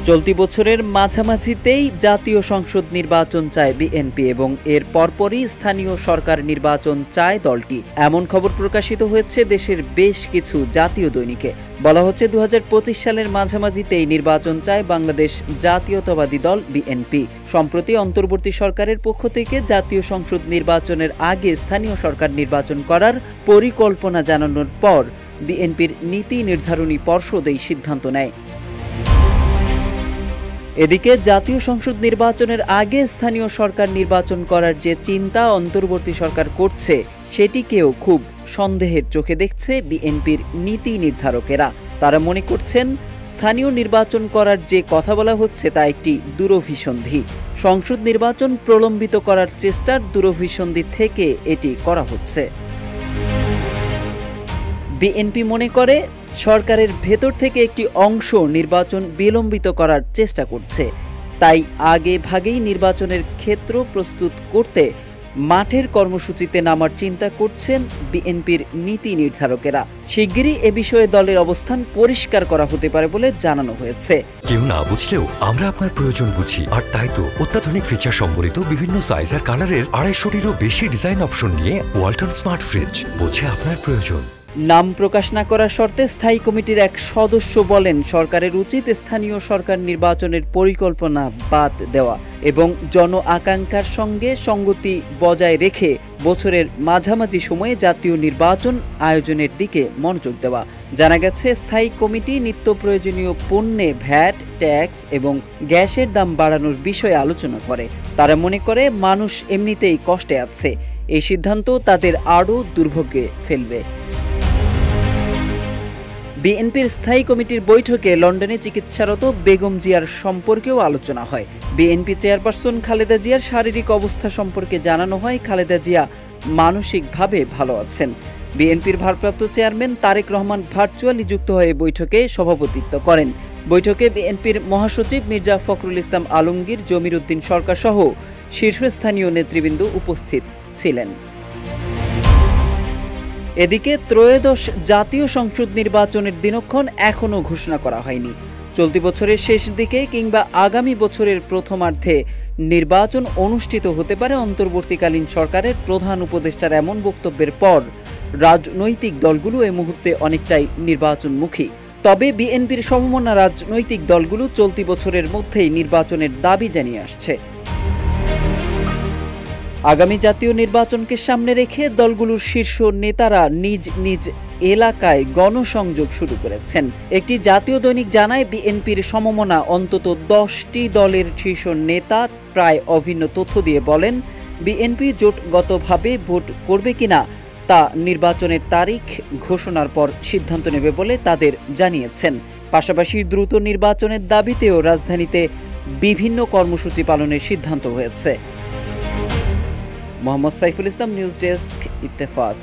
চলতি বছরের মাঝামাঝিতেই জাতীয় সংসদ নির্বাচন চায় বিএনপি এবং এর পরপরই স্থানীয় সরকার নির্বাচন চায় দলটি। এমন খবর প্রকাশিত হয়েছে দেশের বেশ কিছু জাতীয় দৈনিকে। বলা হচ্ছে ২০২৫ সালের মাঝামাঝিতেই নির্বাচন চায় বাংলাদেশ জাতীয়তাবাদী দল বিএনপি। সম্প্রতি অন্তর্বর্তী সরকারের পক্ষ থেকে জাতীয় সংসদ নির্বাচনের আগে স্থানীয় সরকার নির্বাচন করার পরিকল্পনা জানানোর পর বিএনপির নীতি নির্ধারণী পর্ষদ এই সিদ্ধান্ত নেয়। এদিকে জাতীয় সংসদ নির্বাচনের আগে স্থানীয় সরকার নির্বাচন করার যে চিন্তা অন্তর্বর্তী সরকার করছে সেটিকেও খুব সন্দেহের চোখে দেখছে বিএনপির নীতি নির্ধারকেরা। তারা মনে করছেন স্থানীয় নির্বাচন করার যে কথা বলা হচ্ছে তা একটি দূরভিসন্ধি। সংসদ নির্বাচন প্রলম্বিত করার চেষ্টার দূরভিসন্ধি থেকে এটি করা হচ্ছে। বিএনপি মনে করে সরকারের ভেতর থেকে একটি অংশ নির্বাচন বিলম্বিত করার চেষ্টা করছে, তাই আগে ভাগেই নির্বাচনের ক্ষেত্র প্রস্তুত করতে মাঠের কর্মসূচিতে নামার চিন্তা করছেন বিএনপির নীতি নির্ধারকেরা। শিগগিরই এ বিষয়ে দলের অবস্থান পরিষ্কার করা হতে পারে বলে জানানো হয়েছে। কেউ না বুঝলেও আমরা আপনার প্রয়োজন বুঝি, আর তাই তো অত্যাধুনিক ফিচার সম্বলিত বিভিন্ন সাইজ আর কালারের ২৫০টিরও বেশি ডিজাইন অপশন নিয়ে ওয়ালটন স্মার্ট ফ্রিজ বোঝে আপনার প্রয়োজন। নাম প্রকাশ না করার শর্তে স্থায়ী কমিটির এক সদস্য বলেন, সরকারের উচিত স্থানীয় সরকার নির্বাচনের পরিকল্পনা বাদ দেওয়া এবং জন আকাঙ্ক্ষার সঙ্গে সঙ্গতি বজায় রেখে বছরের মাঝামাঝি সময়ে জাতীয় নির্বাচন আয়োজনের দিকে মনোযোগ দেওয়া। জানা গেছে, স্থায়ী কমিটি নিত্য প্রয়োজনীয় পণ্যে ভ্যাট, ট্যাক্স এবং গ্যাসের দাম বাড়ানোর বিষয়ে আলোচনা করে। তারা মনে করে মানুষ এমনিতেই কষ্টে আছে, এই সিদ্ধান্ত তাদের আরও দুর্ভোগে ফেলবে। বিএনপির স্থায়ী কমিটির বৈঠকে লন্ডনে চিকিৎসারত বেগম জিয়ার সম্পর্কেও আলোচনা হয়। বিএনপি চেয়ারপারসন খালেদা জিয়ার শারীরিক অবস্থা সম্পর্কে জানানো হয়, খালেদা জিয়া মানসিকভাবে ভালো আছেন। বিএনপির ভারপ্রাপ্ত চেয়ারম্যান তারেক রহমান ভার্চুয়ালি যুক্ত হয়ে বৈঠকে সভাপতিত্ব করেন। বৈঠকে বিএনপির মহাসচিব মির্জা ফখরুল ইসলাম আলমগীর, জমির উদ্দিন সরকার সহ শীর্ষস্থানীয় নেতৃবৃন্দ উপস্থিত ছিলেন। এদিকে ত্রয়োদশ জাতীয় সংসদ নির্বাচনের দিনক্ষণ এখনও ঘোষণা করা হয়নি। চলতি বছরের শেষ দিকে কিংবা আগামী বছরের প্রথমার্ধে নির্বাচন অনুষ্ঠিত হতে পারে অন্তর্বর্তীকালীন সরকারের প্রধান উপদেষ্টার এমন বক্তব্যের পর রাজনৈতিক দলগুলো এই মুহূর্তে অনেকটাই নির্বাচনমুখী। তবে বিএনপির সমমনা রাজনৈতিক দলগুলো চলতি বছরের মধ্যেই নির্বাচনের দাবি জানিয়ে আসছে। আগামী জাতীয় নির্বাচনকে সামনে রেখে দলগুলোর শীর্ষ নেতারা নিজ নিজ এলাকায় গণসংযোগ শুরু করেছেন। একটি জাতীয় দৈনিক জানায়, বিএনপির সমমনা অন্তত 10টি দলের শীর্ষ নেতা প্রায় অভিন্ন তথ্য দিয়ে বলেন, বিএনপি জোটগতভাবে ভোট করবে কিনা তা নির্বাচনের তারিখ ঘোষণার পর সিদ্ধান্ত নেবে বলে তাদের জানিয়েছেন। পাশাপাশি দ্রুত নির্বাচনের দাবিতেও রাজধানীতে বিভিন্ন কর্মসূচি পালনের সিদ্ধান্ত হয়েছে। Mohammad Saiful Islam, news desk, Ittefaq.